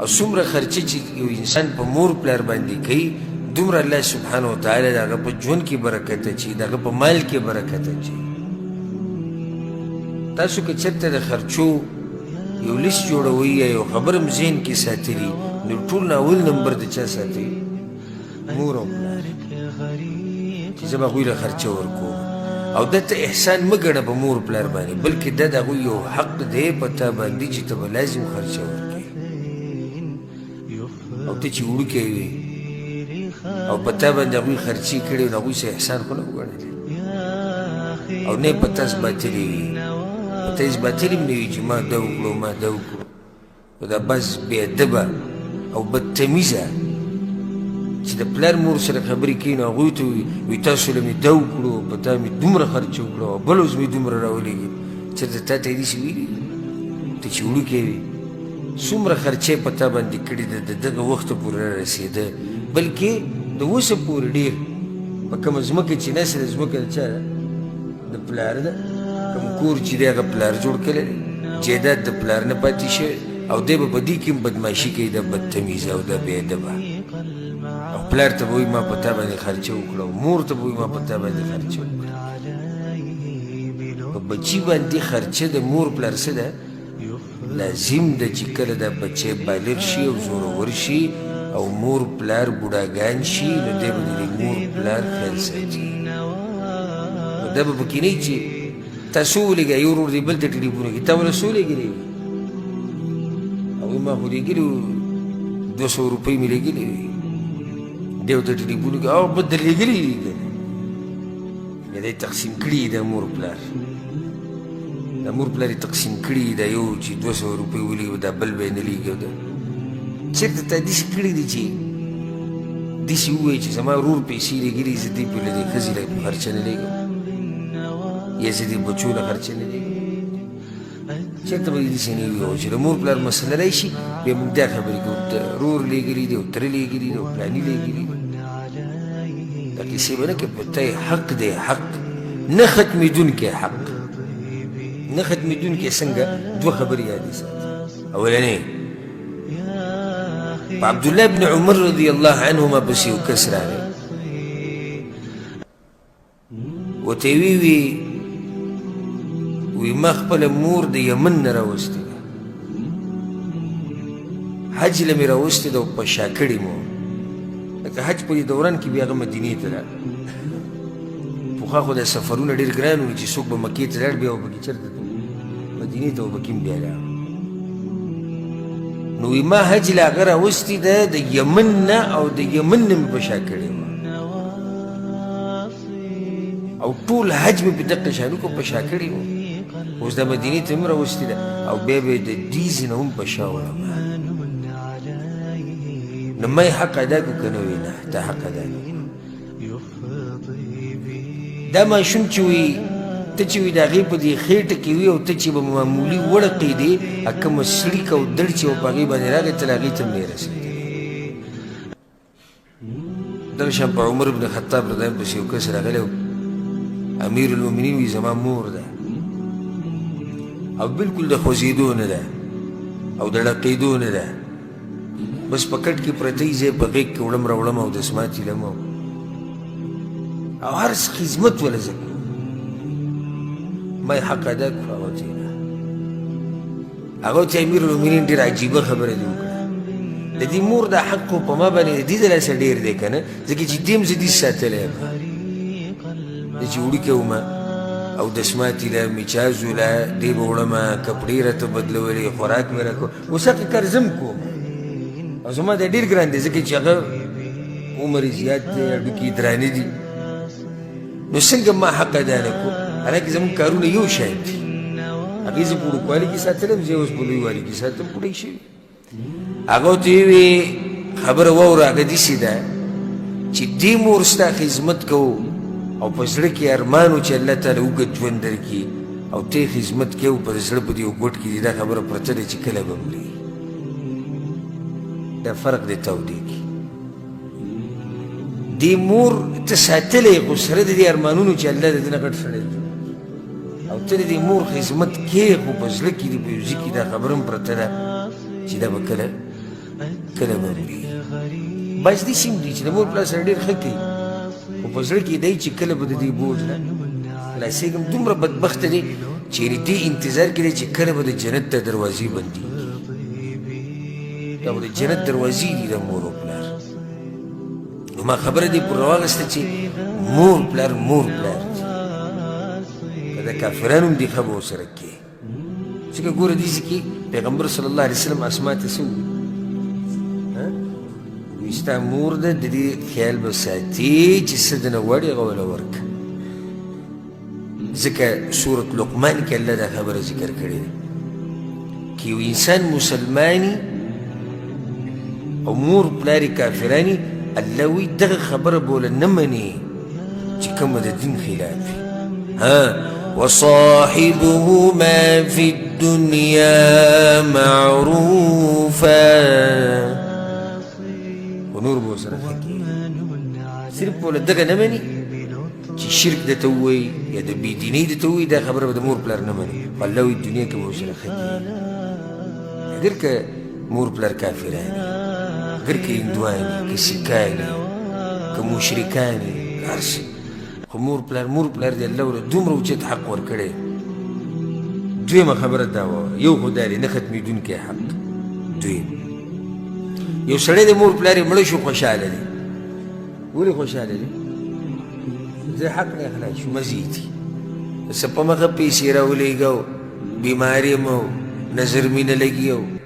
او څومره خرچې چې یو انسان په مور پلار باندې کوي دومره الله سبحانه وتعالی د هغه په ژوند کې برکت اچوي د هغه په مال کې برکت اچوي. تاسو که چېرته د خرچو یو لیست جوړوئ یا یو خبر هم ذهن کې ساتلي نو ټول نه اول نمبر د چا ساتئ؟ مور او پلار، چې زه به هغوی له خرچه ورکوم. او دته احسان مه ګڼه په مور پلار باندې، بلکې دا د هغوی یو حق دی په تا باندې چې ته به لازم خرچه ورکوې. او ته چې وړوکی وې او په تا باندې هغوی خرچې کړې نو هغوی څه احسان خو نه وګڼلی او نه یې په تا اثباتلې وي، په تا اثباتلې هم نه وي چې ما دا وکړو ما دا وکړو. نو دا بس بې ادبه او بدتمیزه چې د پلار مور سره خبرې کوي نو هغوی ته وي تاسو له مې دا وکړو په تا مې دومره خرچه وکړو او بل اوس مې دومره راولېږي. چېرته تا ته یې داسې ویلي ته چې وړوکی وې څومره خرچې په تا باندې کړې ده د دغه وخته پورې رارسېده، بلکې د اوسه پورې ډېر په کومه ځمکه چې نسې ده ځمکه د چا ده؟ د پلار ده. کوم کور چې دی هغه پلار جوړ کړی دی، جایداد د پلار نه پاتې شوی او دی به په دې کې هم بدماشي کوي دا بدتمیزه او دا بې ادبه. او پلار ته به وایي ما په تا باندې خرچه وکړه او مور ته به وایي ما په تا باندې خرچه وکړه. په بچي باندې خرچه د مور پلار څه ده؟ لازم ده چې کله دا بچی بالغ شي او زورور شي او مور پلار بوډاګان شي نو دی به د مور پلار خیال ساتي. نو دا به پکې نه وي چې تاسو ولېږه یو ورور دی بل ته ټلیفون کوي تا ونه څه ولېږلی وي او ما خو لېږلي وو 200 روپۍ مې لېږلې وي دی ورته ټلیفون کوي او بل در لېږلي دي یا دی تقسیم کړي دا مور پلار دا مور پلار یې تقسیم کړي دا یو چې 200 روپۍ ولېږي دا بل به یې نه لېږي چېرته تا داسې کړي دي چې داسې ووایي چې زما ورور پیسې لېږلي زه دې پرې له دې ښځې له خرچه نه لېږم یا زه دې بچو له خرچه نه لېږم. چېرته به داسې نه وي او چې د مور پلار مسله راشي بیا موږ دا خبرې کوو ورور لېږلي دي او تره لېږلي دي او پلاني لېږلي دي. دا کیسې به نه کوې په ته حق دی حق نه ختمېدونکی حق نه ختمېدونکی. څنګه دوه خبرې یادې ساتي. اولنۍ په عبدالله بن عمر رضی الله عنهما پسې یو کس راغی ورته یې وی ما خپله مور د یمن نه راوستې ده حج له مې راوستې ده او په شا کړې مو لکه حج په دې دوران کې بیا هغه مدینې ته لاړ. پخوا خو دا سفرونه ډېر ګران وي چې څوک به مکې ته لاړ بیا به پکې چېرته مدینې ته به پکې هم بیا لاړ. نو وی ما حج له هغه راوستې ده د یمن نه او د یمن نه مې په شا کړې وه او ټول حج مې په دقه شانو کو په شا کړې وه اوس د مدینې ته هم راوستې ده او بیا به یې د دې ځای نه هم په شا وړم. نو ما یې حق ادا کړو که نه وی نه تا حق ادا کړو. دا ماشوم چې وي ته چې وي د هغې په دې خېټه کې وي او ته چې به معمولي وړقېدې کومه سړیکه او دړ چې به په هغې باندې راغی ته له هغې ته هم نه یې رسېدلی. دغه شان په عمر بن خطاب رضی الله پسې یو کس راغلی امیر المؤمنین وي زما مور ده او بلکل د خوځېدو نه ده او د ړقېدو نه ده بس په کټ کې پرته یي زه یې په غېږ کې وړم راوړم او دسمات یې لم او هر څه خدمت وله زه کوم. ما یې حق ادا کړو هغه ته یې نه. هغه ته امیر المؤمنین ډېره عجیبه خبره دې وکړه د دې مور دا حق خو په ما باندې د دې د لاسه ډېر دی که نه ځکه چې دې هم زه داسې ساتلی یم زه چې وړوکی ومه او دسمات یې له میچازو له دې به وړمه کپړې راته بدلولې خوراک مې راکړو اوس هغه کار زه هم کوم او زما دا ډېر ګران دی ځکه چې هغه عمر یې زیات دی هډوکي یې درانه دي نو څنګه ما حق ادا نه کړو حالانکې زموږ کارونه یو شی دي هغې زه په وړوکوالي کې ساتلم زه اوس په لویوالي کې ساتم پوډۍ شوي. هغه ورته ویې خبره واوره هغه داسې ده چې دې مور ستا خدمت کوو او په زړه کې ارمان و چې الله تعالی اوږد ژوند درکړي او ته یې خدمت کوې او په زړه په دې یو ګوټ کې دې دا خبره پرته ده چې کله به مري. دا فرق دی تودېږي. دې مور ته ساتلی خو سره د دې ارمانونو چې الله د دې نه غټ سړی جوړ او ته د دې مور خدمت کوې خو په زړه کې دې په یو ځای کې دا خبره هم پرته ده چې دا به کله کله به مري بعض داسې هم دي چې د مور پلار سره ډېر ښه کوي خو په زړه کې دی چې کله به د دې بوج نه خلاصېږم دومره بدبخته دی چې یعنې دې انتظار کې دی چې کله به د جنت ته دروازې بندېږي دا به د جنت دروازې دي د مور و پلار نو ما خبره دې پر راواغسته چې مور پلار دي که د کافرانو هم دې ښه به ورسره کوې ځکه ګوره داسې کې پیغمبر صلی الله علیه وسلم اسما ته څه وویل وایي ستا مور ده د دې خیال به ساتي چې څه دنه غواړي هغه وله ورکړه ځکه سورت لقمان کې الله دا خبره ذکر کړې ده که یو انسان مسلماني او مور پلار یې کافراني الله وایي دغه خبره به وله نه منې چې کومه د دین خلاف وي وصاحبهما في الدنيا معروفا ونور به ورسره ښه کېږي صرف به وله دغه نه مني چې شرک درته ووایي یا د بېدینۍ درته ووایي دا خبره به د مور پلار نه مني خو الله وایي دنیا کې به ورسره ښه کېږي اگر که مور پلار کافران اگر که هندوان که سیکان که مشرکان هر څه خو مور پلار دی الله ورله دومره اوچت حق ورکړی دویمه خبره دا واوره یو خو دا دی نه ختمېدونکی حق دویم یو سړی د مور پلار یې مړه شو خوشحاله دی ولې خوشحاله دی زه حق نه خلاص شو مزیدي څه په مخه پیسې راولېږه بیماري م نظر مې نه لګي